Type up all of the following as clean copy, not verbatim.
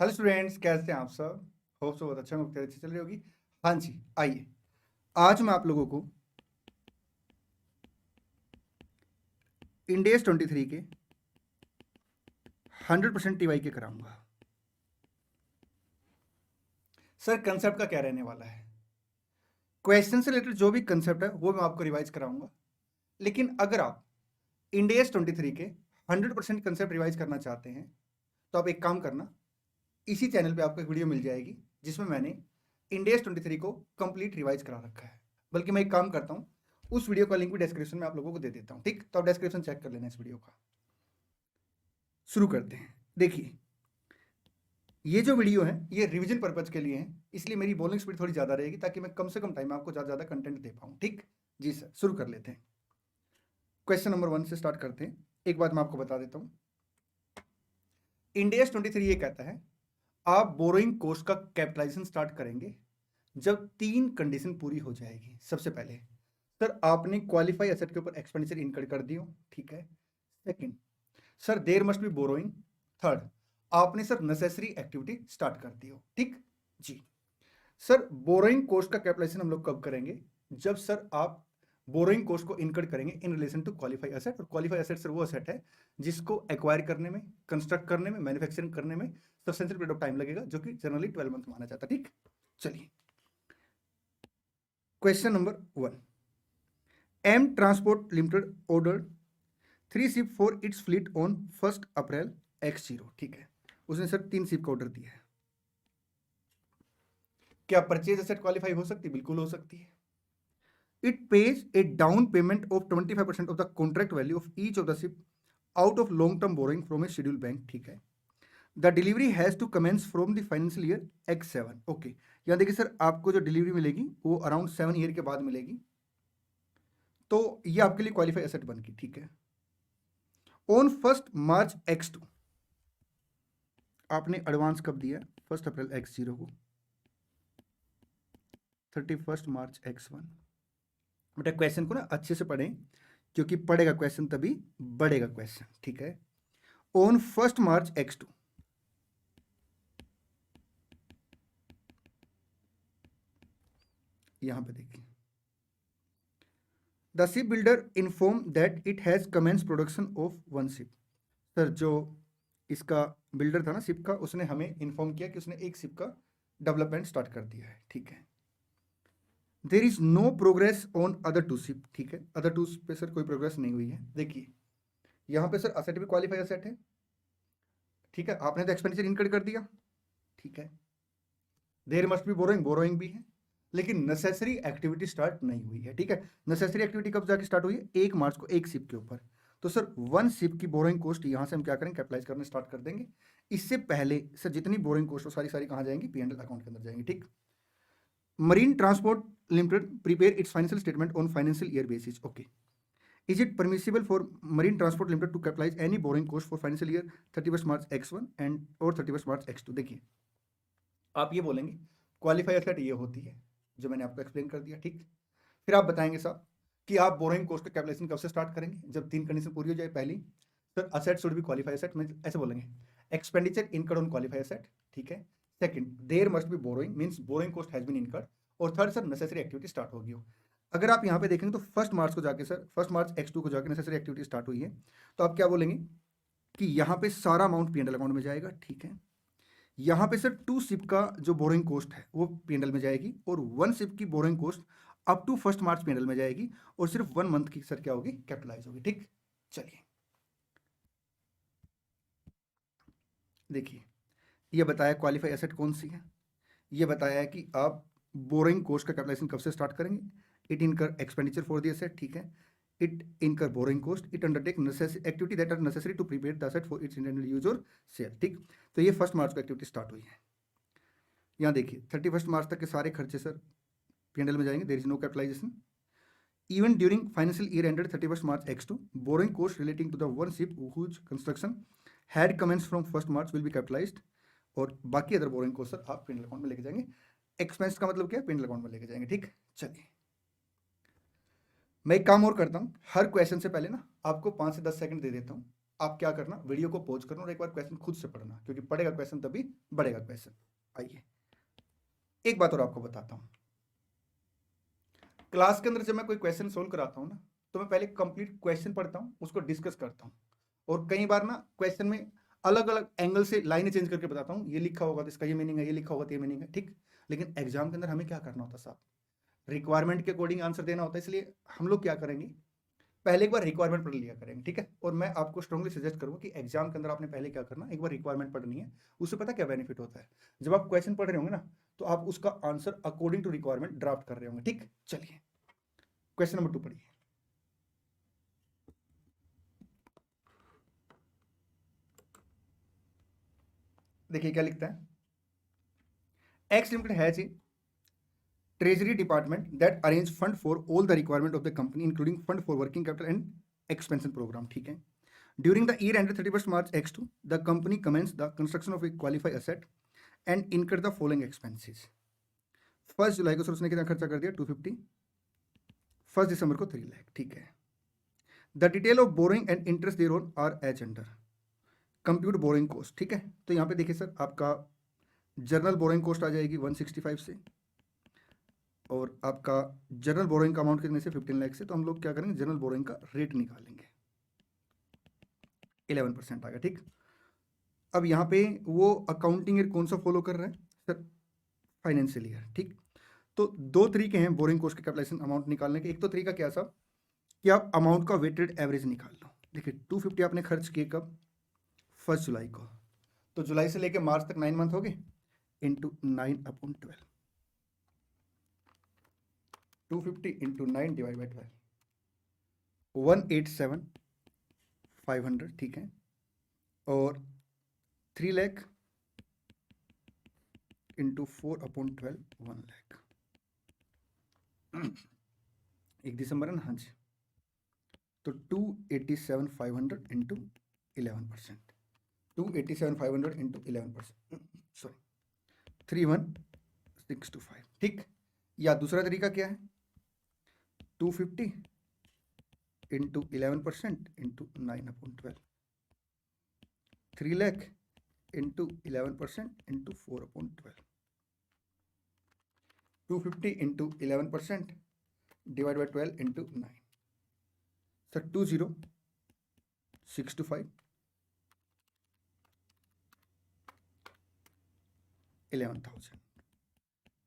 Hello students, कैसे हैं आप सब। होप सो बहुत अच्छा होगा, अच्छी चल रही होगी। हाँ जी, आइए आज मैं आप लोगों को इंडेस 23 के 100% टीवाई के कराऊंगा। सर कंसेप्ट का क्या रहने वाला है, क्वेश्चन से रिलेटेड जो भी कंसेप्ट है वो मैं आपको रिवाइज कराऊंगा। लेकिन अगर आप इंडेस 23 के 100% कंसेप्ट रिवाइज करना चाहते हैं तो आप एक काम करना, इसी चैनल पे आपको एक वीडियो मिल जाएगी जिसमें मैंने इंडेस 23 को कंप्लीट रिवाइज करा रखा है। बल्कि मैं एक काम करता हूँ, उस वीडियो का लिंक भी डिस्क्रिप्शन में आप लोगों को दे देता हूँ, ठीक। तो आप डिस्क्रिप्शन चेक कर लेना इस वीडियो का। शुरू करते हैं। देखिए, ये जो वीडियो है ये रिवीजन पर्पज के लिए है, इसलिए मेरी बोलिंग स्पीड थोड़ी ज़्यादा रहेगी ताकि मैं कम से कम टाइम में आपको ज़्यादा कंटेंट दे पाऊँ, ठीक। जी सर, शुरू कर लेते हैं। क्वेश्चन नंबर 1 से स्टार्ट करते हैं। एक बात मैं आपको बता देता हूँ, इंडेस 23 ये कहता है आप बोरोइंग कॉस्ट का कैपिटलाइजेशन स्टार्ट करेंगे जब 3 कंडीशन पूरी हो जाएगी। सबसे पहले सर आपने क्वालिफाई एसेट के ऊपर एक्सपेंडिचर इनकर कर दियो, ठीक है। Second, sir there must be borrowing. Third, आपने सर नेसेसरी एक्टिविटी स्टार्ट कर दी हो, ठीक जी। सर बोरोइंग कॉस्ट का कैपिटलाइजेशन हम लोग कब करेंगे, जब सर आप बोरोइंग कॉस्ट को इनकर करेंगे in relation to qualify asset. और क्वालिफाई एसेट सर वो एसेट है जिसको एक्वायर करने में, कंस्ट्रक्ट करने में, मैन्युफैक्चरिंग करने में सब्सटेंशियल पीरियड ऑफ टाइम लगेगा, जो कि जनरली 12 मंथ माना जाता है, ठीक। चलिए question number 1, M transport limited order 3 ship for its fleet on 1 April x0, ठीक है। उसने सर 3 शिप का ऑर्डर दिया है। क्या परचेज एसेट क्वालिफाई हो सकती है? बिल्कुल हो सकती है। It pays a down payment of 25% of the contract value of each of the ship out of long-term borrowing from a scheduled bank, ठीक है। The delivery has to commence from the financial year X7, okay. यहाँ देखिए sir, आपको जो delivery मिलेगी वो around 7 year के बाद मिलेगी, तो ये आपके लिए क्वालिफाई एसेट बन गई, ठीक है। ऑन 1 मार्च X2 आपने एडवांस कब दिया? 1 अप्रैल X0 को, 31 मार्च X1। बेटा क्वेश्चन को ना अच्छे से पढ़ें, क्योंकि पढ़ेगा क्वेश्चन तभी बढ़ेगा क्वेश्चन, ठीक है। ऑन 1 मार्च X2 यहां पे देखिए, the ship builder inform that it has commence production of 1 ship. Sir जो इसका बिल्डर था ना शिप का, उसने हमें इन्फॉर्म किया कि उसने एक शिप का डेवलपमेंट स्टार्ट कर दिया है, ठीक है। There is no progress on other 2 ship, ठीक है। अदर 2 पे सर कोई प्रोग्रेस नहीं हुई है। देखिए यहां पे सर असेट भी क्वालिफाई असेट है, ठीक है। आपने तो एक्सपेंडिचर इनकर्ड कर दिया, ठीक है। There must be borrowing, borrowing भी है, लेकिन नेसेसरी एक्टिविटी स्टार्ट नहीं हुई है, ठीक है। नेसेसरी एक्टिविटी कब जाके स्टार्ट हुई है? 1 मार्च को एक शिप के ऊपर। तो सर 1 शिप की बोरोइंग कॉस्ट यहां से हम क्या करेंगे, कैपिटलाइज करना स्टार्ट कर देंगे। इससे पहले सर जितनी बोरोइंग कॉस्ट हो सारी सारी कहां जाएंगी? P&L अकाउंट के अंदर जाएंगी, ठीक। Marine transport limited prepare its financial statement on financial year basis, okay. Is it permissible for marine transport limited to capitalise any borrowing cost for financial year 31 March X1 and और 31 मार्च X2? देखिए आप ये बोलेंगे qualify asset ये होती है जो मैंने आपको एक्सप्लेन कर दिया, ठीक। फिर आप बताएंगे साहब कि आप बोरोइंग कॉस्ट का कैपिटलाइजेशन कब से स्टार्ट करेंगे? जब 3 कंडीशन पूरी हो जाए। पहली, sir asset should be qualify asset, में ऐसे बोलेंगे expenditure incurred on qualify asset, ठीक है। Second, there must be borrowing, means borrowing cost has been incurred. और third sir necessary activity start होगी हो। अगर आप यहाँ पे देखेंगे तो 1 मार्च को जाके सर 1 मार्च X2 को जाके नेसेसरी एक्टिविटी स्टार्ट हुई है, तो आप क्या बोलेंगे कि यहाँ पे सारा अमाउंट P&L अकाउंट में जाएगा, ठीक है। यहाँ पे सर 2 शिप का जो बोरोइंग कॉस्ट है वो P&L में जाएगी, और 1 शिप की borrowing cost up to 1 March P&L में जाएगी, और सिर्फ 1 मंथ की सर क्या होगी? कैपिटलाइज होगी, ठीक। चलिए देखिए, ये बताया क्वालिफाई एसेट कौन सी है, ये बताया है कि आप बोरोइंग कॉस्ट का कैपिटलाइजेशन कब से स्टार्ट करेंगे। इट इनकर एक्सपेंडिचर फॉर द एसेट, ठीक है। It incur borrowing cost, it undertake activity that are necessary to prepare the asset for its internal use और सेल, ठीक। तो ये 1 मार्च को एक्टिविटी स्टार्ट हुई है। यहाँ देखिए 31 मार्च तक के सारे खर्चे सर P&L में जाएंगे, there is no capitalisation. Even during financial year ended 31st March X2, borrowing costs relating to the one ship whose construction had commenced from 1st March will be capitalized, और बाकी other boring को sir आप P&L account में लेके जाएंगे। Expense का मतलब क्या है? P&L अकाउंट में लेके जाएंगे, ठीक। चलिए मैं एक काम और करता हूँ, हर क्वेश्चन से पहले ना आपको 5 से 10 सेकंड दे देता हूँ, आप क्या करना, वीडियो को पॉज करना और एक बार क्वेश्चन खुद से पढ़ना, क्योंकि पढ़ेगा क्वेश्चन तभी बढ़ेगा क्वेश्चन। आइए एक बात और आपको बताता हूं, क्लास के अंदर जब मैं कोई क्वेश्चन सोल्व कराता हूं ना, तो मैं पहले कंप्लीट क्वेश्चन पढ़ता हूं, उसको डिस्कस करता हूं, और कई बार ना क्वेश्चन में अलग अलग एंगल से लाइनें चेंज करके बताता हूं, ये लिखा होगा तो इसका ये मीनिंग है, ये लिखा होगा तो ये मीनिंग है, ठीक। लेकिन एग्जाम के अंदर हमें क्या करना होता है साहब, रिक्वायरमेंट के अकॉर्डिंग आंसर देना होता है, इसलिए हम लोग क्या करेंगे, पहले एक बार रिक्वायरमेंट पढ़ लिया करेंगे, ठीक है। और मैं आपको स्ट्रांगली सजेस्ट करूंगा कि एग्जाम के अंदर आपने पहले क्या करना, एक बार रिक्वायरमेंट पढ़नी है। उससे पता क्या बेनिफिट होता है, जब आप क्वेश्चन पढ़ रहे होंगे ना, तो आप उसका answer according to requirement draft कर रहे होंगे, ठीक। चलिए क्वेश्चन नंबर 2 पढ़िए। देखिए क्या लिखता है, x limited has a treasury department that arrange fund for all the requirement of the company including fund for working capital and expansion program, ठीक है। during the year ended 31st March X2 the company commenced the construction of a qualified asset and incurred the following expenses। 1 जुलाई को sir उसने कितना खर्चा कर दिया 250, 1 दिसंबर को 3 लाख, ठीक है। The detail of borrowing and interest thereon are as under, compute borrowing cost, ठीक है। तो यहाँ पे देखिए सर आपका जर्नल बोरोइंग कॉस्ट आ जाएगी 165 से, और आपका जनरल बोरोइंग का अमाउंट कितने से 15 लाख से, तो हम लोग क्या करेंगे जनरल बोरोइंग का रेट निकालेंगे, 11% आ गया, ठीक। अब यहाँ पे वो अकाउंटिंग ईयर कौन सा फॉलो कर रहा है सर, फाइनेंशियल ईयर, ठीक। तो दो तरीके हैं बोरिंग कॉस्ट के कैपिटलाइजेशन अमाउंट निकालने के। एक तो तरीका क्या साहब कि आप अमाउंट का वेटेड एवरेज निकाल लो। देखिए 250 आपने खर्च किए कब, 1 जुलाई को, तो जुलाई से लेके मार्च तक 9 मंथ हो गए, इंटू 9/12, 250 इंटू 9 डिवाइड बाई 12, 187,500, ठीक है। और 3 लाख इंटू 4/12, 1 लाख। 1 दिसंबर है ना, हाँ जी। तो 287,500 इंटू 11%, 287,500 इंटू 11%, सॉरी 31,625, ठीक। या दूसरा तरीका क्या है, 250 into 11% into 9/12, 3 lakh into 11% into 4/12, 250 into 11% divide by 12 into 9, sir 20,625, 11,000,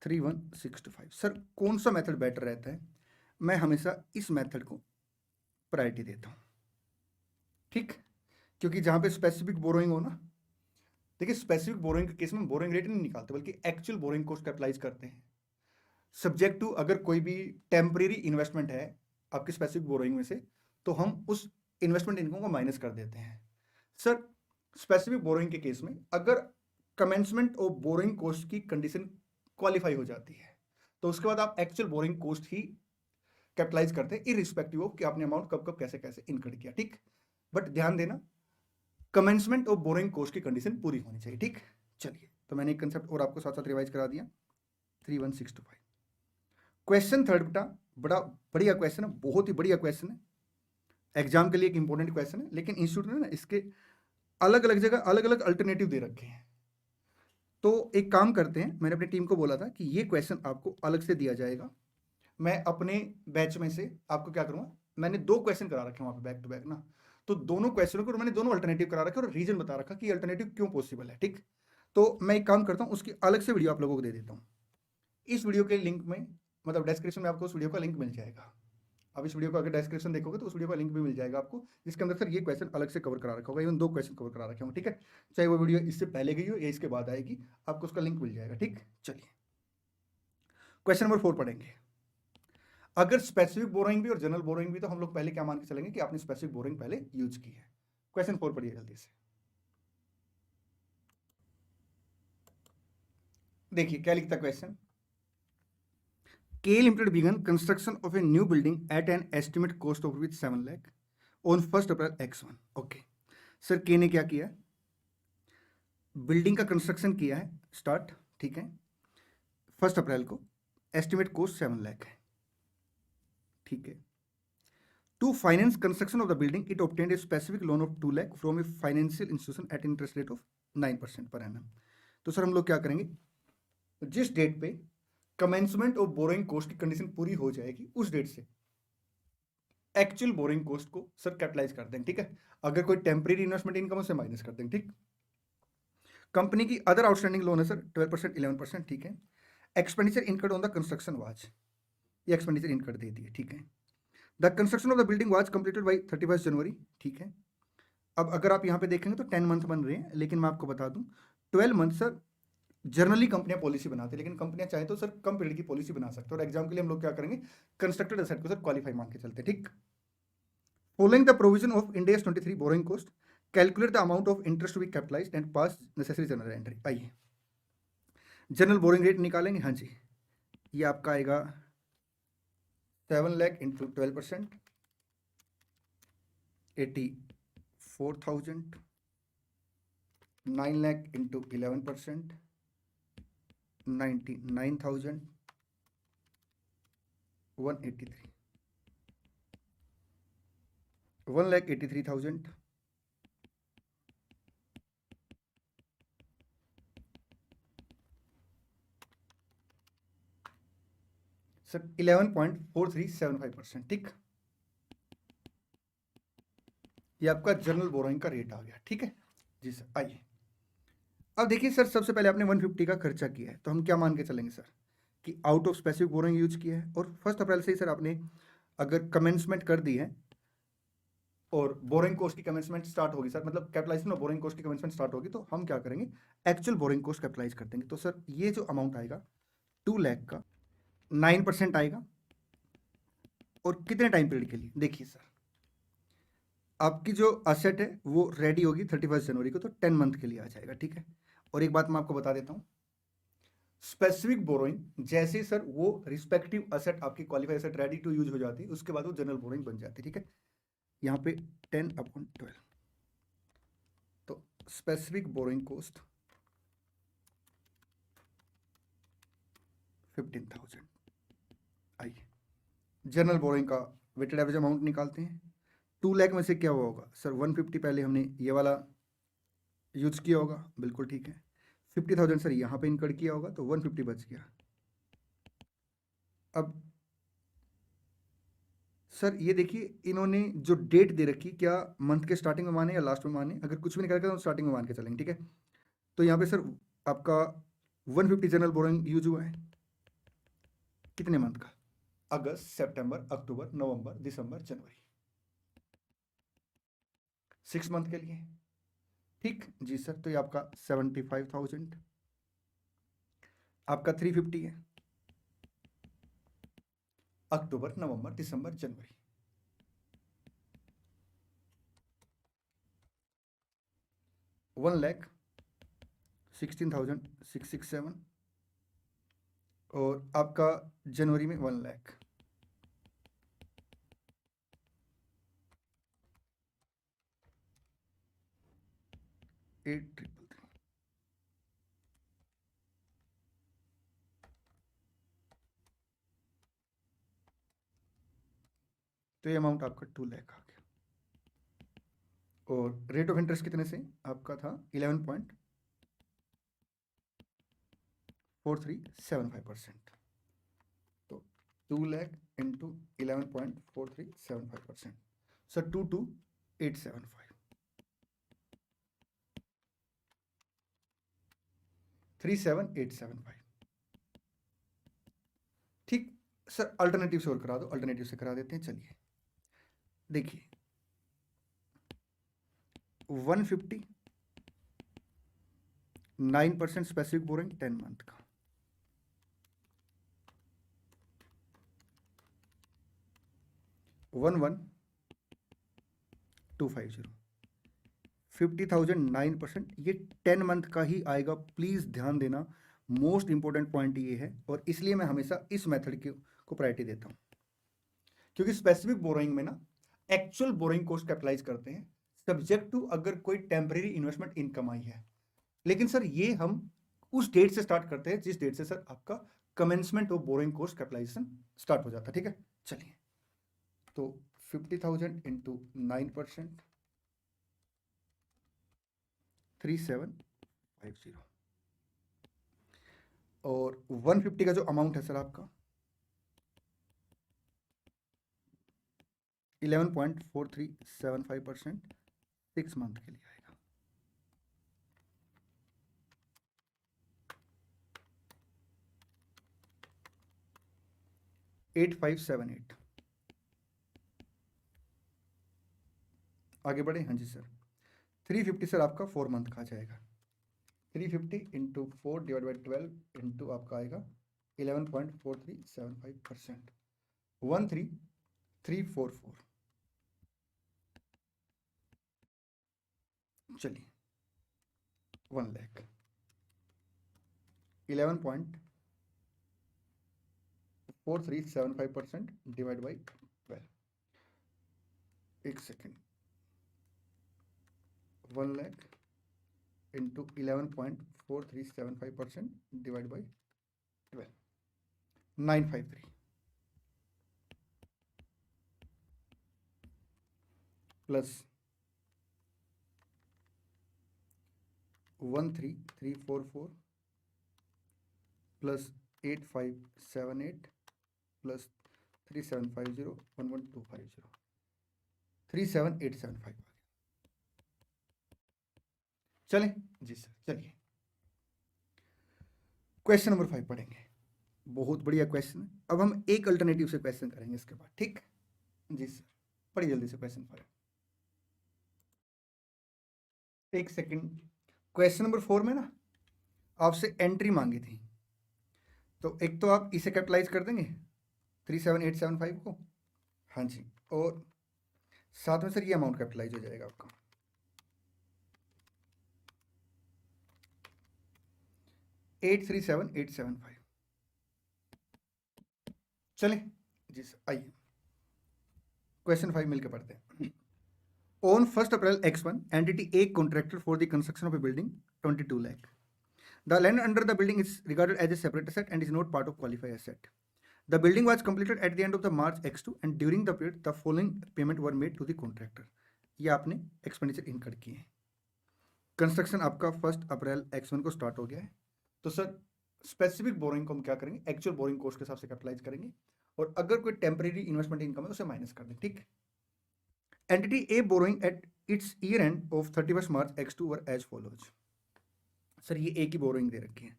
31,625। Sir कौन सा मेथड बेटर रहता है, मैं हमेशा इस मेथड को प्रायोरिटी देता हूँ, ठीक। क्योंकि जहाँ पे स्पेसिफिक बोरोइंग हो ना, देखिए स्पेसिफिक बोरोइंग के केस में बोरोइंग रेट नहीं निकालते बल्कि एक्चुअल बोरोइंग कॉस्ट कैपिटलाइज करते हैं, सब्जेक्ट टू अगर कोई भी टेम्परेरी इन्वेस्टमेंट है आपकी स्पेसिफिक बोरोइंग में से, तो हम उस इन्वेस्टमेंट इनकम को माइनस कर देते हैं। सर स्पेसिफिक बोरोइंग के केस में अगर कमेंसमेंट ऑफ बोरोइंग कॉस्ट की कंडीशन क्वालिफाई हो जाती है, तो उसके बाद आप एक्चुअल बोरोइंग कॉस्ट ही कैपिटलाइज करते हैं, इररिस्पेक्टिव ऑफ कि आपने अमाउंट कब कब कैसे कैसे इनकर किया, ठीक। बट ध्यान देना कमेंसमेंट ऑफ बोरोइंग कॉस्ट की कंडीशन पूरी होनी चाहिए, ठीक। चलिए तो मैंने एक कंसेप्ट और आपको साथ साथ रिवाइज करा दिया, 31,625। क्वेश्चन थर्ड बेटा बड़ा बढ़िया क्वेश्चन है, बहुत ही बढ़िया क्वेश्चन है, एग्जाम के लिए एक इंपॉर्टेंट क्वेश्चन है, लेकिन इंस्टीट्यूट ने ना इसके अलग अलग जगह अलग अलग अल्टरनेटिव दे रखे हैं। तो एक काम करते हैं, मैंने अपनी टीम को बोला था कि ये क्वेश्चन आपको अलग से दिया जाएगा, मैं अपने बैच में से आपको क्या करूंगा, मैंने 2 क्वेश्चन करा रखे वहां पे बैक टू बैक ना, तो दोनों क्वेश्चनों को मैंने दोनों अल्टरनेटिव करा रखे और रीजन बता रखा कि अल्टरनेटिव क्यों पॉसिबल है, ठीक। तो मैं एक काम करता हूं, उसकी अलग से वीडियो आप लोगों को दे देता हूं, इस वीडियो के लिंक में, मतलब डिस्क्रिप्शन में आपको उस वीडियो का लिंक मिल जाएगा। अब इस वीडियो को अगर डिस्क्रिप्शन देखोगे तो उस वीडियो का लिंक भी मिल जाएगा आपको, जिसके अंदर सर ये क्वेश्चन अलग से कवर करा रखा होगा, इवन 2 क्वेश्चन कवर करा रखे होंगे, ठीक है। चाहे वो वीडियो इससे पहले गई हो या इसके बाद आएगी, आपको उसका लिंक मिल जाएगा, ठीक। चलिए क्वेश्चन नंबर 4 पढ़ेंगे। अगर स्पेसिफिक बोरोइंग भी और जनरल बोरोइंग भी, तो हम लोग पहले क्या मान के चलेंगे कि आपने स्पेसिफिक बोरोइंग पहले यूज की है। क्वेश्चन 4 पढ़िए जल्दी से। देखिए क्या लिखता question, K limited began construction of a new building at an estimate cost of rupees 7 lakh on 1 April X1। Okay sir, K ने क्या किया, बिल्डिंग का कंस्ट्रक्शन किया है स्टार्ट, ठीक है, 1 अप्रैल को, एस्टिमेट कॉस्ट 7 लाख है, ठीक है। To finance construction of the building it obtained a specific loan of 2 lakh from a financial institution at interest rate of 9% per annum. तो सर हम लोग क्या करेंगे, जिस डेट पे कमेंसमेंट ऑफ बोरोइंग कॉस्ट की कंडीशन पूरी हो जाएगी उस डेट से एक्चुअल बोरिंग कॉस्ट को सर कैपिटलाइज कर देंगे, ठीक है। अगर कोई टेम्परेरी इन्वेस्टमेंट इनकम उसे माइनस कर देंगे, ठीक। कंपनी की अदर आउटस्टैंडिंग लोन है सर 12%, 11%, ठीक है। Expenditure incurred on the construction was, ये एक्सपेंडिचर इनकर्ड दे दिए, ठीक है। The construction of the building was completed by 31 जनवरी, ठीक है। अब अगर आप यहाँ पे देखेंगे तो 10 मंथ बन रहे हैं, लेकिन मैं आपको बता दूं 12 मंथ सर जनरली कंपनियां पॉलिसी बनाती है, लेकिन कंपनियां चाहे तो सर कम पीरियड की पॉलिसी बना सकते हैं। और एग्जाम के लिए हम लोग क्या करेंगे, कंस्ट्रक्टेड एसेट को सर क्वालिफाई मान के चलते हैं, ठीक। Following the provision of Ind AS 23 borrowing cost calculate the amount of interest to be capitalised and pass necessary journal entry. आइए जनरल बोरिंग रेट निकालेंगे। हाँ जी, ये आपका आएगा 7 lakh into 12%, 84,000, 9 lakh into 11%, 99,183, 1,83,000, sir 11.4375%, ठीक। ये आपका जनरल बोरोइंग का रेट आ गया, ठीक है जी सर। आइए अब देखिए सर, सबसे पहले आपने 150 का खर्चा किया है, तो हम क्या मान के चलेंगे सर कि out of specific borrowing use किया है, और 1 अप्रैल से ही सर आपने अगर कमेंसमेंट कर दी है और बोरिंग कॉस्ट की कमेंसमेंट स्टार्ट होगी सर, मतलब कैपिटलाइजेशन और बोरिंग कॉस्ट की कमेंसमेंट स्टार्ट होगी, तो हम क्या करेंगे एक्चुअल बोरिंग कॉस्ट कैपिटलाइज कर देंगे। तो सर ये जो अमाउंट आएगा 2 लाख का 9% आएगा, और कितने टाइम पीरियड के लिए, देखिए सर आपकी जो असेट है वो रेडी होगी 31 जनवरी को, तो 10 मंथ के लिए आ जाएगा, ठीक है। और एक बात मैं आपको बता देता हूँ, स्पेसिफिक बोरोइंग जैसे ही सर वो रिस्पेक्टिव असेट आपकी qualify asset ready to use हो जाती है, उसके बाद वो जनरल बोरोइंग बन जाती है, ठीक है। यहाँ पे 10/12, तो स्पेसिफिक बोरोइंग कॉस्ट 15,000। आइए जनरल बोरोइंग का वेटेड एवरेज अमाउंट निकालते हैं। 2 लाख में से क्या हुआ होगा सर, 150 पहले हमने ये वाला यूज किया होगा, बिल्कुल ठीक है। 50,000 सर यहाँ पे इनकर्ड किया होगा, तो 150 बच गया। अब सर ये देखिए इन्होंने जो डेट दे रखी, क्या मंथ के स्टार्टिंग में माने या लास्ट में माने, अगर कुछ भी निकाल तो स्टार्टिंग में मान के चलेंगे, ठीक है। तो यहाँ पे सर आपका 150 जनरल बोरोइंग यूज हुआ है कितने मंथ का, अगस्त, सितंबर, अक्टूबर, नवंबर, दिसंबर, जनवरी, 6 मंथ के लिए, ठीक जी सर। तो ये आपका 75,000, आपका 350 है अक्टूबर, नवंबर, दिसंबर, जनवरी, 1,16,667, और आपका जनवरी में 1 लाख, 8,333। तो ये अमाउंट आपका 2 लाख आ गया, और रेट ऑफ इंटरेस्ट कितने से आपका था 11.4375%, तो 2 लाख इंटू 11.4375%, सर 22,875, 37,875, ठीक। सर अल्टरनेटिव से और करा दो, अल्टरनेटिव से करा देते हैं, चलिए देखिए 150, 9% स्पेसिफिक बोरिंग 10 मंथ का, 11,250, 50,000 9%, ये 10 मंथ का ही आएगा, प्लीज ध्यान देना, मोस्ट इंपॉर्टेंट पॉइंट ये है, और इसलिए मैं हमेशा इस मेथड को प्रायोरिटी देता हूं, क्योंकि स्पेसिफिक बोरोइंग में ना एक्चुअल बोरोइंग कॉस्ट कैपिटलाइज करते हैं सब्जेक्ट टू अगर कोई टेम्परेरी इन्वेस्टमेंट इनकम आई है, लेकिन सर ये हम उस डेट से स्टार्ट करते हैं जिस डेट से सर आपका commencement of borrowing cost capitalisation start हो जाता है, ठीक है। चलिए तो 50,000 इंटू 9%, 3750। और 150 का जो अमाउंट है सर आपका 11.4375% 6 मंथ के लिए आएगा। $8578। आगे बढ़े। हाँ जी सर। 350 सर आपका 4 मंथ का आ जाएगा। 350 इंटू 4 डिवाइड बाई 12 इंटू आपका आएगा 11.4375%, 13344। चलिए 1 लाख 11.4375% डिवाइड बाई 12। एक second. 1 lakh into 11.4375% divide by 12, 953 plus 13344 plus 8578 plus 3750 11250 37875। चलें जी सर। चलिए क्वेश्चन नंबर 5 पढ़ेंगे। बहुत बढ़िया क्वेश्चन है। अब हम एक अल्टरनेटिव से क्वेश्चन करेंगे इसके बाद, ठीक जी सर। पढ़िए जल्दी से क्वेश्चन 5। एक सेकंड। क्वेश्चन नंबर 4 में ना आपसे एंट्री मांगी थी, तो एक तो आप इसे कैपिटलाइज कर देंगे 37875 को। हाँ जी। और साथ में सर ये अमाउंट कैपिटलाइज हो जाएगा आपका 837875। चलें जी सर। आइए क्वेश्चन 5 मिलकर पढ़ते हैं। On 1st April X1, entity A contracted for the construction of a building 22 lakh. The land under the building is regarded as a separate asset and is not part of qualified asset. The building was completed at the end of the March X2 and during the period the following payment were made to the contractor. ये आपने expenditure इनकर किए हैं। Construction आपका 1 April X1 को start हो गया है, तो सर स्पेसिफिक बोरिंग को हम क्या करेंगे, एक्चुअल बोरिंग कॉस्ट के हिसाब से कैपिटलाइज करेंगे, और अगर कोई टेम्परेरी इन्वेस्टमेंट इनकम है उसे माइनस कर दें, ठीक। Entity A borrowing at its year end of 31st March X2 were as follows. Sir ये A की बोरोइंग दे रखी है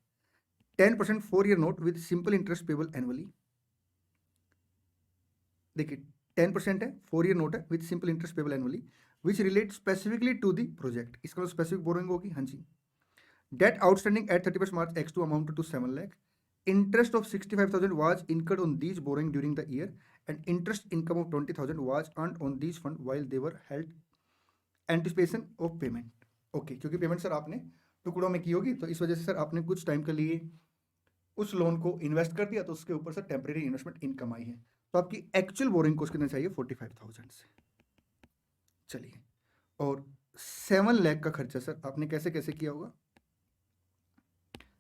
10% 4-year note with simple interest payable annually. देखिए 10% है, 4-year नोट है with simple interest payable annually which relate specifically to the project. इसका specific borrowing होगी। हाँ जी। Debt outstanding at 31st March X2 amounted to 7 lakh. Interest of 65,000 was incurred on these borrowing during the year and interest income of 20,000 was earned on these fund while they were held anticipation of payment. Okay, क्योंकि payment sir आपने टुकड़ों में की होगी, तो इस वजह से सर आपने कुछ टाइम के लिए उस लोन को इन्वेस्ट कर दिया, तो उसके ऊपर सर टेम्परेरी इन्वेस्टमेंट इनकम आई है। तो आपकी एक्चुअल बोरिंग कॉस्ट कितना चाहिए 45,000 से। चलिए, और 7 लाख का खर्चा सर आपने कैसे कैसे किया होगा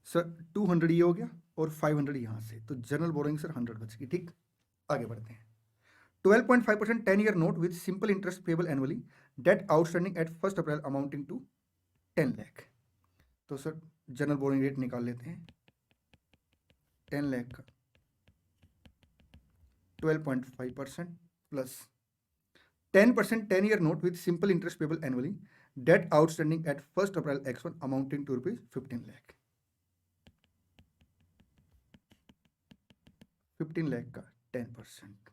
सर, 200 ये हो गया और 500 यहाँ से, तो जनरल बोरिंग सर 100 बच गई, ठीक। आगे बढ़ते हैं। 12.5% 10-year note with simple interest payable annually, debt outstanding at 1st April amounting to 10 lakh. तो सर जनरल बोरिंग रेट निकाल लेते हैं। 10 लाख का 12.5% plus 10% 10-year note with simple interest payable annually, debt outstanding at 1st April X1 amounting to rupees 15 lakh। 15 lakh का 10%,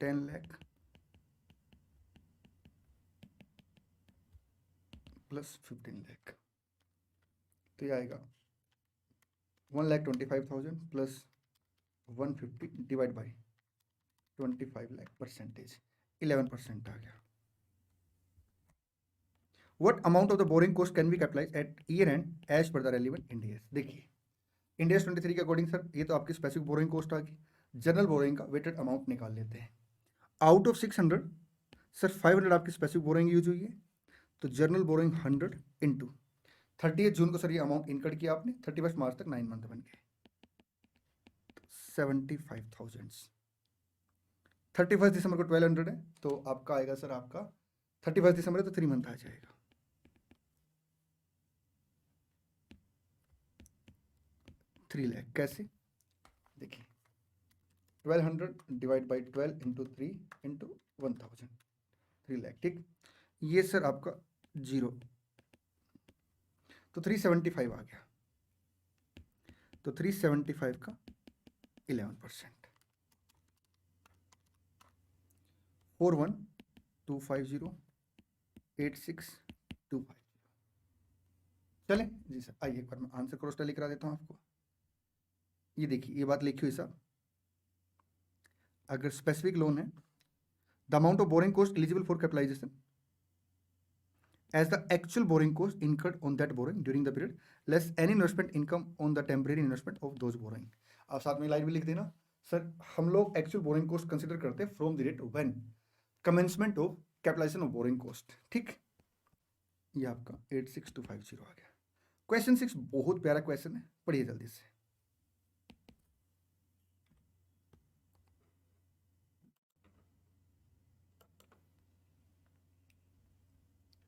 10 lakh plus 15 lakh, तो ये आएगा 1,25,000 plus 150 divide by 25 lakh, percentage 11% आ गया। What amount of the borrowing cost can be capitalized at year end as per the relevant Ind AS? देखिए Ind AS 23 के according sir ये तो आपकी स्पेसिफिक बोरोइंग कॉस्ट आ गई। जनरल बोरोइंग का weighted amount निकाल लेते हैं। आउट ऑफ 600 सर 500 आपकी स्पेसिफिक बोरोइंग यूज हुई है, तो जनरल बोरोइंग 100 इंटू 30 जून को सर ये अमाउंट इनकट किया आपने, 31 मार्च तक 9 मंथ बन गए, 75,000। 31 दिसंबर को 1200 है, तो आपका आएगा सर, आपका 31 दिसंबर है तो 3 मंथ आ जाएगा। थ्री लैख कैसे, देखिए 1200 divide by 12 into 3 into 1000, 3 lakh, ठीक। ये सर आपका 0, तो 375 आ गया, तो 375 का 11%, 4125086250। चले जी सर, आइए एक बार मैं आंसर क्रॉस टैली करा देता हूँ आपको। ये देखिए, ये बात लिखी हुई साहब, अगर स्पेसिफिक लोन है, the amount of borrowing cost eligible for capitalisation as the actual borrowing cost incurred on that borrowing during the period less any investment income on the temporary investment of those borrowing। आप साथ में line भी लिख देना sir, हम लोग actual borrowing cost consider करते हैं from the date when commencement of capitalisation of borrowing cost, ठीक। ये आपका 86250 आ गया। क्वेश्चन 6 बहुत प्यारा क्वेश्चन है, पढ़िए जल्दी से।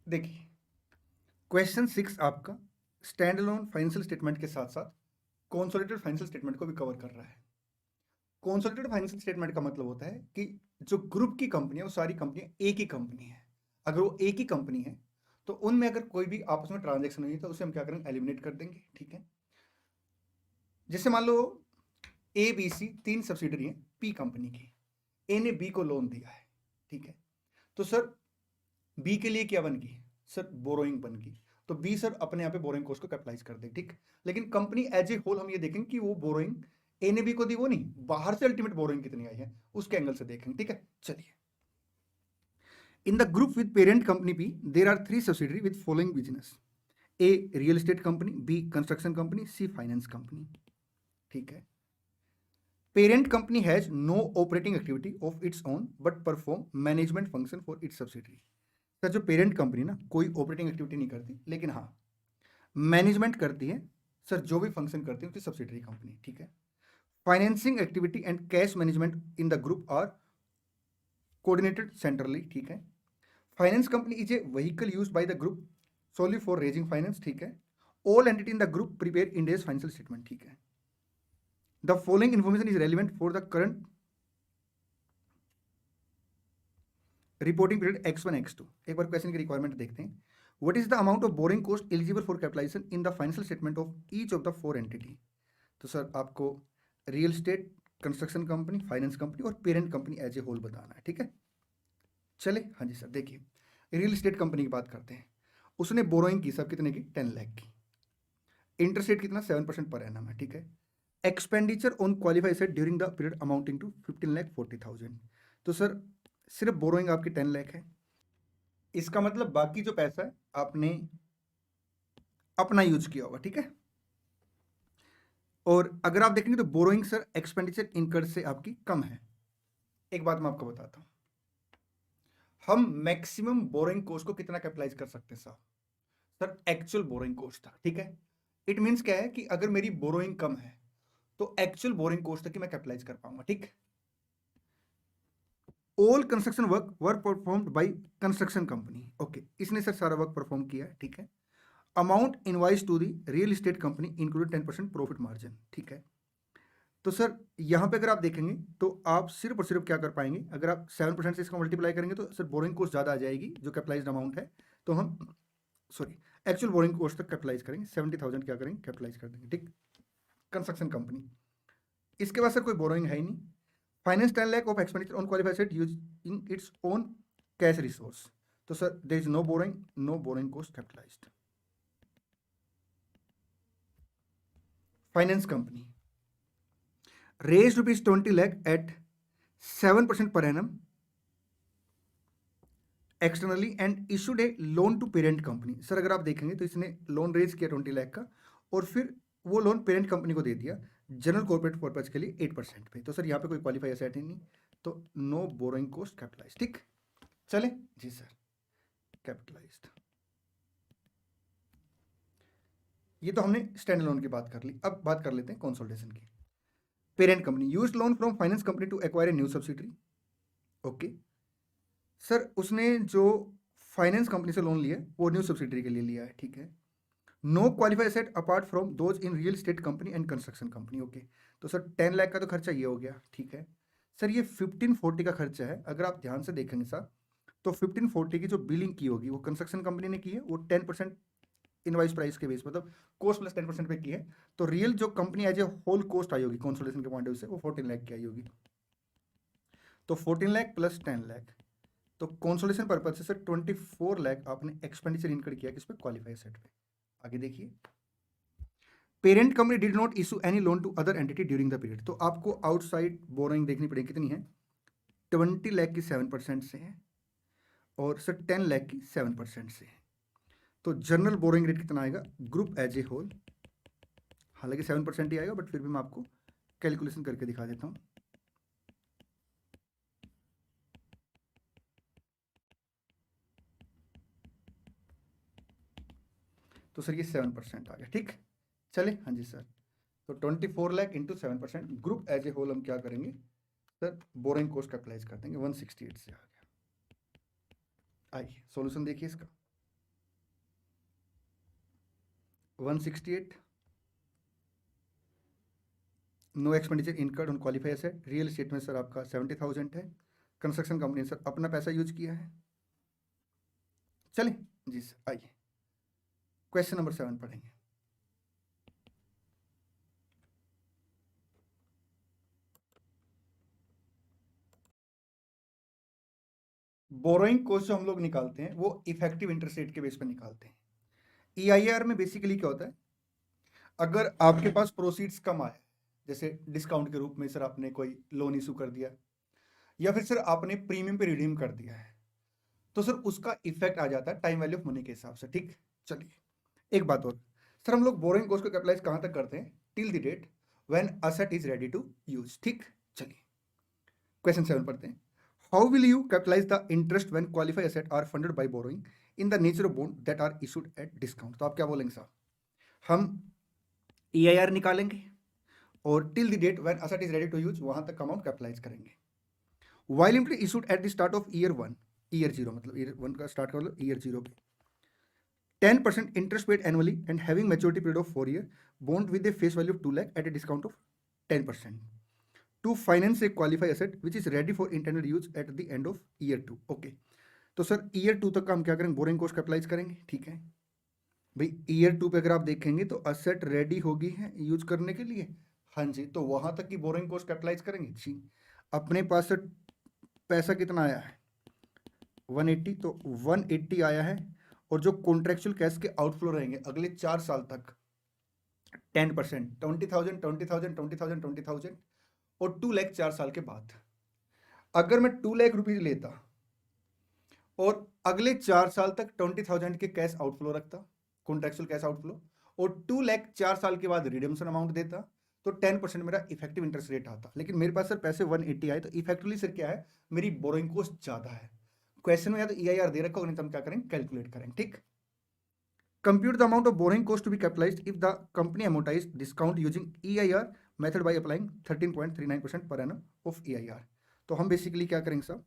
देखिए क्वेश्चन 6 आपका स्टैंड अलोन फाइनेंशियल स्टेटमेंट के साथ साथ कॉन्सोलिडेटेड फाइनेंशियल स्टेटमेंट को भी कवर कर रहा है। कॉन्सोलिडेटेड फाइनेंशियल स्टेटमेंट का मतलब होता है कि जो ग्रुप की कंपनी है वो सारी कंपनियां एक ही कंपनी है। अगर वो एक ही कंपनी है तो उनमें अगर कोई भी आपस में ट्रांजेक्शन हुई तो उसे हम क्या करेंगे, एलिमिनेट कर देंगे, ठीक है। जैसे मान लो ए बी सी 3 सब्सिडरी हैं पी कंपनी की, ए ने बी को लोन दिया है, ठीक है। तो सर बी के लिए क्या बन गई, सर बोरोइंग बन गई, तो बी सर अपने यहाँ पे बोरोइंग कॉस्ट को कैपिटलाइज कर दे, ठीक। लेकिन कंपनी एज ए होल हम ये देखेंगे कि वो बोरोइंग ए ने बी को दी, वो नहीं, बाहर से अल्टीमेट बोरोइंग कितनी आई है उसके एंगल से देखेंगे, ठीक है। चलिए, in the group with parent company B there are 3 subsidiary with following business, A real estate company, B construction company, C finance company, ठीक है। Parent company has no operating activity of its own but perform management function for its subsidiary. Sir जो parent company ना कोई operating activity नहीं करती, लेकिन हाँ management करती है सर, जो भी फंक्शन करती है उसकी सब्सिडरी कंपनी, ठीक है। Financing activity and cash management in the group are coordinated centrally, ठीक है। Finance company is a vehicle used by the group solely for raising finance, ठीक है। All entity in the group prepare India's financial statement, ठीक है। The following information is relevant for the current reporting period X1 X2। एक बार question की requirement देखते हैं। What is the amount of borrowing cost eligible for capitalization in the financial statement of each of the 4 entity. तो sir आपको real estate, construction company, finance company और parent company as a whole बताना है, ठीक है। चले, हाँ जी सर, देखिए रियल एस्टेट कंपनी की बात करते हैं। उसने बोरोइंग की, सब कितने की, 10 लाख की। इंटरेस्ट रेट कितना, 7% पर एनम है, ठीक है। Expenditure on qualified asset during the period amounting to 15,40,000। तो सर सिर्फ बोरोइंग आपकी 10 लाख है, इसका मतलब बाकी जो पैसा है आपने अपना यूज किया होगा, ठीक है। और अगर आप देखेंगे तो बोरोइंग सर एक्सपेंडिचर इनकर्ड से आपकी कम है। एक बात मैं आपको बताता हूं, हम मैक्सिमम बोरोइंग कॉस्ट को कितना कैपिटलाइज कर सकते हैं साहब, सर एक्चुअल बोरोइंग कॉस्ट था, ठीक है। इट मींस क्या है कि अगर मेरी बोरोइंग कम है तो एक्चुअल बोरोइंग कॉस्ट तक मैं कैपिटलाइज कर पाऊंगा, ठीक। All construction work performed by construction company, okay, इसने सर सारा वर्क परफॉर्म किया है, ठीक है। Amount invoice to the real estate company included 10% profit margin, ठीक है। तो सर यहाँ पे अगर आप देखेंगे तो आप सिर्फ और सिर्फ क्या कर पाएंगे, अगर आप 7% से इसका मल्टीप्लाई करेंगे तो सर बोरिंग कॉस्ट ज़्यादा आ जाएगी, जो कैपिटलाइज्ड अमाउंट है। तो हम एक्चुअल बोरिंग कॉस्ट तक कैपिटलाइज करेंगे, 70,000 क्या करेंगे, कैपिटलाइज कर देंगे, ठीक। कंस्ट्रक्शन कंपनी, इसके बाद सर कोई बोरोइंग है ही नहीं। Finance 10 lakh of expenditure on qualified asset use in its own cash resource. तो sir there is no borrowing cost capitalized. Finance company raised rupees 20 lakh at 7% per annum externally and issued a loan to parent company। Sir अगर आप देखेंगे तो इसने loan raise किया 20 लाख का और फिर वो लोन पेरेंट कंपनी को दे दिया जनरल कॉर्पोरेट पर्पज के लिए 8% पे। तो सर यहाँ पे कोई क्वालिफाई एसेट ही नहीं, तो नो बोरोइंग कॉस्ट कैपिटलाइज, ठीक। चले जी सर, कैपिटलाइज्ड। ये तो हमने स्टैंड लोन की बात कर ली, अब बात कर लेते हैं कंसोलिडेशन की। Parent company used loan from finance company to acquire a new subsidiary, okay sir, उसने जो फाइनेंस कंपनी से लोन लिया है वो न्यू सब्सिडरी के लिए लिया है, ठीक है। No qualify asset apart from those in real estate company and construction company, okay. तो सर 10 लाख का तो खर्चा ये हो गया, ठीक है। सर ये 1540 का खर्चा है, अगर आप ध्यान से देखेंगे सर तो 1540 की जो बिलिंग की होगी वो कंस्ट्रक्शन कंपनी ने की है, वो 10% इनवाइस प्राइस के बेस, मतलब कॉस्ट प्लस 10% पे की है। तो रियल जो company as a whole cost आई होगी कंसोलिडेशन के पॉइंट ऑफ व्यू से, वो 14 लाख की आई होगी। तो 14 लाख प्लस 10 लाख, तो कंसोलिडेशन पर्पज से सर 24 लाख आपने एक्सपेंडिचर इनकर किया किस पे, क्वालिफाई सेट पे। आगे देखिए, parent company did not issue any loan to other entity during the period. तो आपको आउटसाइड बोरोइंग देखनी पड़ेगी, कितनी है, 20 लाख की 7% से है और सर 10 लाख की 7% से है। तो जनरल बोरोइंग रेट कितना आएगा ग्रुप एज ए होल, हालांकि 7% ही आएगा बट फिर भी मैं आपको कैलकुलेशन करके दिखा देता हूं। तो सर ये 7% आ गया, ठीक। चले, हाँ जी सर। तो 24 lakh into 7%, group as a whole हम क्या करेंगे सर, बोरिंग कॉस्ट कैपिटलाइज कर देंगे, 168 से आ गया। आइए सॉल्यूशन देखिए इसका, 168, no expenditure incurred on qualify asset, real estate में सर आपका 70,000 है, कंस्ट्रक्शन कंपनी ने सर अपना पैसा यूज किया है। चलिए जी सर, आइए क्वेश्चन नंबर 7 पढ़ेंगे। बोरोइंग कॉस्ट जो हम लोग निकालते हैं वो इफेक्टिव इंटरेस्ट रेट के बेस पर निकालते हैं। ईआईआर में बेसिकली क्या होता है, अगर आपके पास प्रोसीड्स कम आए, जैसे डिस्काउंट के रूप में सर आपने कोई लोन इशू कर दिया या फिर सर आपने प्रीमियम पे रिडीम कर दिया है, तो सर उसका इफेक्ट आ जाता है टाइम वैल्यू ऑफ मनी के हिसाब से, ठीक। चलिए एक बात और, सर हम लोग बोरोइंग कॉस्ट को कैपिटलाइज कहां तक करते हैं, till the date when asset is ready to use, ठीक। चलिए क्वेश्चन 7 पढ़ते हैं। How will you capitalise the interest when qualify asset are funded by borrowing in the nature of bond that are issued at discount. तो आप क्या बोलेंगे साहब, हम ईआईआर निकालेंगे और till the date when asset is ready to use वहां तक अमाउंट कैपिटलाइज करेंगे। While interest issued at the start of year 1, year 0 मतलब ईयर 1 का स्टार्ट कर लो, ईयर 0 पे 10% interest paid annually and having maturity period of 4 years, bond with a face value of 2 lakh at a discount of 10% to finance a qualified asset which is ready for intended use at the end of year 2, okay। तो sir year 2 तक का हम क्या करेंगे, borrowing cost capitalise करेंगे, ठीक है भाई। ईयर 2 पे अगर आप देखेंगे तो असेट रेडी होगी है यूज करने के लिए, हाँ जी, तो वहां तक की बोरिंग कॉस्ट कैपिटलाइज करेंगे जी। अपने पास से पैसा कितना आया है 180, तो 180 आया है और जो कॉन्ट्रेक्चुअल कैश के आउटफ्लो रहेंगे अगले 4 साल तक 10%, 20,000 20,000 20,000 20,000 और 2 लाख 4 साल के बाद। अगर मैं 2 लाख रुपीज लेता और अगले 4 साल तक 20,000 के कैश आउटफ्लो रखता, कॉन्ट्रेक्चुअल कैश आउटफ्लो, और 2 लाख 4 साल के बाद रिडेम्पशन अमाउंट देता, तो 10% मेरा इफेक्टिव इंटरेस्ट रेट आता। लेकिन मेरे पास सर पैसे 180 आए, तो इफेक्टिवली सर क्या है, मेरी बोरोइंग कॉस्ट ज्यादा है। क्वेश्चन में या तो ईआईआर दे रखा होगा, नहीं तो हम क्या करेंगे, कैलकुलेट करेंगे, ठीक। Compute the amount of borrowing cost to be capitalized if the company amortized discount using EIR method by applying 13.39% per annum of EIR। तो हम बेसिकली क्या करेंगे साहब,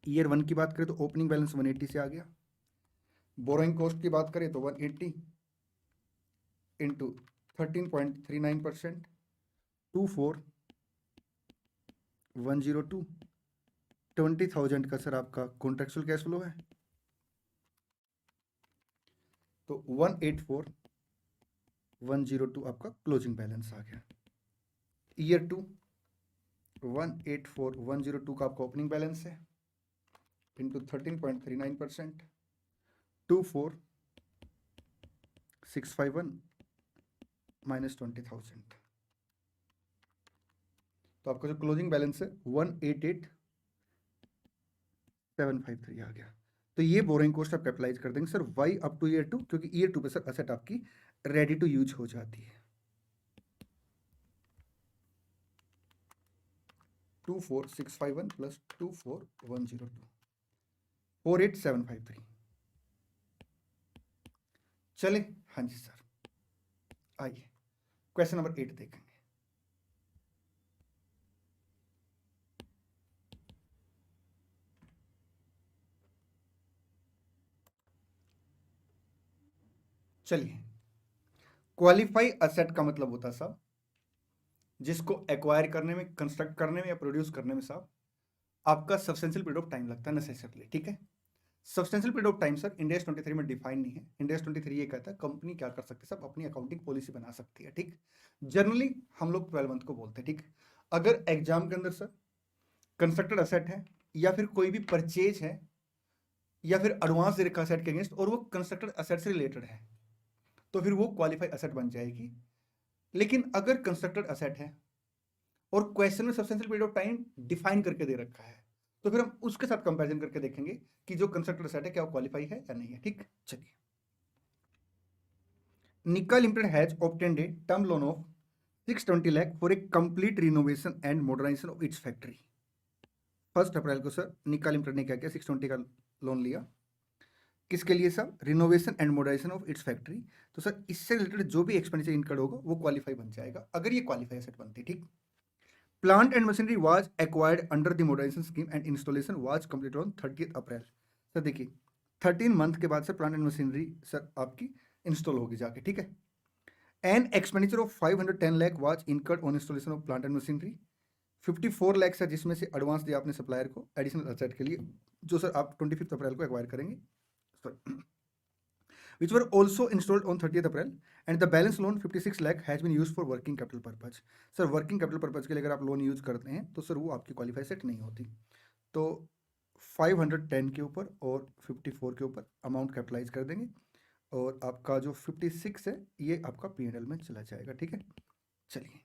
ईयर 1 की बात करें तो ओपनिंग बैलेंस 180 से आ गया, बोरोइंग कॉस्ट की बात करें तो 180 इंटू 13.39%, 24,102, 20,000 का सर आपका कॉन्ट्रेक्चुअल कैश फ्लो है, तो 184,102 आपका क्लोजिंग बैलेंस आ गया। ईयर 2 184,102 का आपका ओपनिंग बैलेंस है इंटू 13.39%, 24,651 माइनस 20,000, तो आपका जो क्लोजिंग बैलेंस है 188,753 आ गया। तो ये बोरिंग कॉस्ट आप कैपिटलाइज कर देंगे sir Y up to year 2, क्योंकि ईयर 2 पे सर असेट आपकी रेडी टू यूज हो जाती है। 24,651 प्लस 24,102, 48,753। चले, हाँ जी सर, आइए क्वेश्चन नंबर 8 देखेंगे। चलिए, क्वालिफाई असेट का मतलब होता है साहब जिसको एक्वायर करने में, कंस्ट्रक्ट करने में या प्रोड्यूस करने में साहब आपका सब्सटेंशियल पीरियड ऑफ टाइम लगता है नेसेसरली, ठीक है। Substantial period of time sir Ind AS 23 में डिफाइन नहीं है। इंड AS 23 ये कहता है कंपनी क्या कर सकती है सब, अपनी अकाउंटिंग पॉलिसी बना सकती है, ठीक। जनरली हम लोग 12 मंथ को बोलते हैं, ठीक। अगर एग्जाम के अंदर सर कंस्ट्रक्टेड असेट है या फिर कोई भी परचेज है या फिर एडवांस दे रखा असेट के अगेंस्ट और वो कंस्ट्रक्टेड असेट से रिलेटेड है तो फिर वो क्वालिफाई असेट बन जाएगी। लेकिन अगर कंस्ट्रक्टेड असेट है और क्वेश्चन में substantial period of time define करके दे रखा है तो फिर हम उसके साथ कंपैरिजन करके देखेंगे कि जो कंस्ट्रक्टेड असेट है क्या वो क्वालिफाई है या नहीं है, ठीक। चलिए, Nickel limited has obtained a term loan of 620 lakh for a complete renovation and modernisation of its factory. 1 April को सर निकल लिमिटेड ने क्या किया, 620 का लोन लिया। किसके लिए sir? Renovation and modernisation of its factory. तो सर इससे रिलेटेड जो भी एक्सपेंडिचर इनकर्ड होगा वो क्वालिफाई बन जाएगा अगर ये क्वालिफाई एसेट बनती, ठीक। Plant and machinery was acquired under the modernisation scheme and installation was completed on 30 April. Sir देखिए 13 मंथ के बाद sir plant and machinery sir आपकी इंस्टॉल होगी जाके, ठीक है। An expenditure of 510 lakh was incurred on installation of plant and machinery. 54 lakh sir जिसमें से एडवांस दिया आपने सप्लायर को एडिशनल असेट के लिए जो सर आप 25 अप्रैल को एक्वायर करेंगे, which were also installed on 30th April, and the balance loan 56 lakh has been used for working capital purpose। Sir working capital purpose के लिए अगर आप लोन यूज करते हैं तो सर वो आपकी क्वालिफाई सेट नहीं होती। तो 510 के ऊपर और 54 के ऊपर अमाउंट कैपिटलाइज कर देंगे और आपका जो 56 है ये आपका P&L में चला जाएगा, ठीक है। चलिए,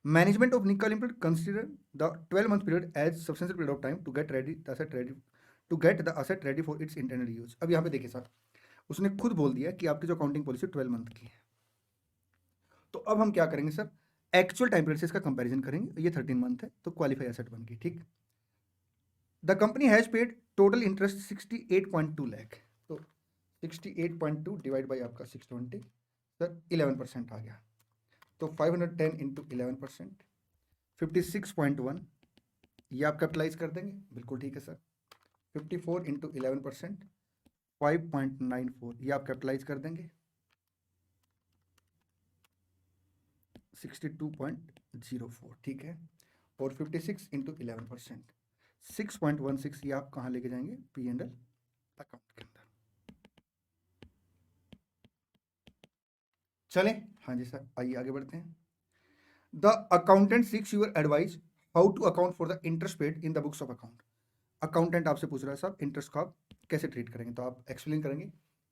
management of Nickel limited consider the 12 month period as substantial period of time to get ready the asset ready to get the asset ready for its internal use. अब यहाँ पे देखिए सर उसने खुद बोल दिया कि आपकी जो अकाउंटिंग पॉलिसी 12 मंथ की है। तो अब हम क्या करेंगे सर, एक्चुअल टाइम पीरियड से इसका कंपैरिजन करेंगे। ये 13 मंथ है तो क्वालिफाई एसेट बन गई, ठीक। The company has paid total interest 68.2 lakh. तो 68.2 डिवाइड बाई आपका 620 सर 11% आ गया। तो 510 इंटू 11% 56.1 ये आप कैपिटलाइज कर देंगे, बिल्कुल ठीक है सर। 54 इंटू 11% 5.94 ये आप कैपिटलाइज कर देंगे, 62.04 ठीक है। और 56 इंटू 11% 6.16 ये आप कहाँ लेके जाएंगे, P&L अकाउंट के अंदर। चलें, हाँ जी सर, आइए आगे बढ़ते हैं। The accountant seeks your advice how to account for the interest paid in the books of account. Accountant आपसे पूछ रहा है साहब इंटरेस्ट को आप कैसे ट्रीट करेंगे, तो आप एक्सप्लेन करेंगे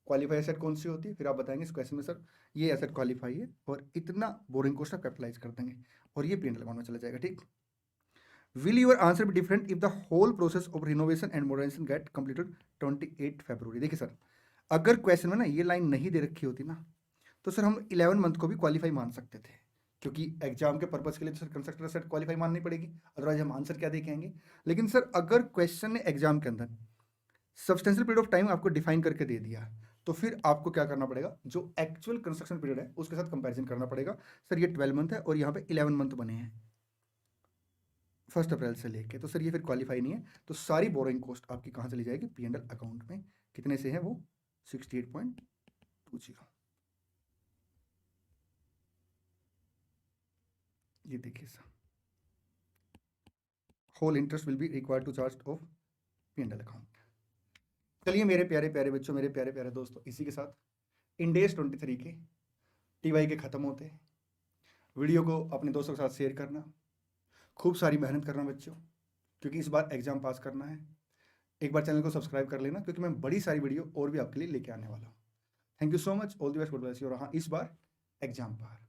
क्वालिफाई एसेट कौन सी होती है, फिर आप बताएंगे इस क्वेश्चन में सर ये एसेट क्वालिफाई है और इतना बोरिंग कॉस्ट आप कैपिटलाइज कर देंगे और ये P&L अकाउंट में चला जाएगा, ठीक। Will your answer be different if the whole process of renovation and modernisation get completed 28 February. देखिए सर अगर क्वेश्चन में ना ये लाइन नहीं दे रखी होती ना तो सर हम 11 मंथ को भी क्वालिफाई मान सकते थे, क्योंकि एग्जाम के पर्पस के लिए तो सर कंस्ट्रक्टर सेट क्वालिफाई माननी पड़ेगी, अदरवाइज हम आंसर क्या देखेंगे। लेकिन सर अगर क्वेश्चन ने एग्जाम के अंदर सब्सटेंशियल पीरियड ऑफ टाइम आपको डिफाइन करके दे दिया तो फिर आपको क्या करना पड़ेगा, जो एक्चुअल कंस्ट्रक्शन पीरियड है उसके साथ कंपैरिजन करना पड़ेगा। सर ये 12 मंथ है और यहाँ पे 11 मंथ बने हैं 1 अप्रैल से लेके, तो सर ये फिर क्वालिफाई नहीं है। तो सारी बोरोइंग कॉस्ट आपकी कहाँ चली जाएगी, P&L अकाउंट में। कितने से है वो, 68.20। ये देखिए sir whole interest will be required to charge off P&L account. चलिए मेरे प्यारे प्यारे बच्चों, मेरे प्यारे प्यारे दोस्तों, इसी के साथ इंड AS 23 के TY के ख़त्म होते हैं। वीडियो को अपने दोस्तों के साथ शेयर करना, खूब सारी मेहनत करना बच्चों, क्योंकि इस बार एग्ज़ाम पास करना है। एक बार चैनल को सब्सक्राइब कर लेना क्योंकि मैं बड़ी सारी वीडियो और भी आपके लिए लेके आने वाला हूँ। Thank you so much, all the best, good bless you. और हाँ, इस बार एग्जाम पार।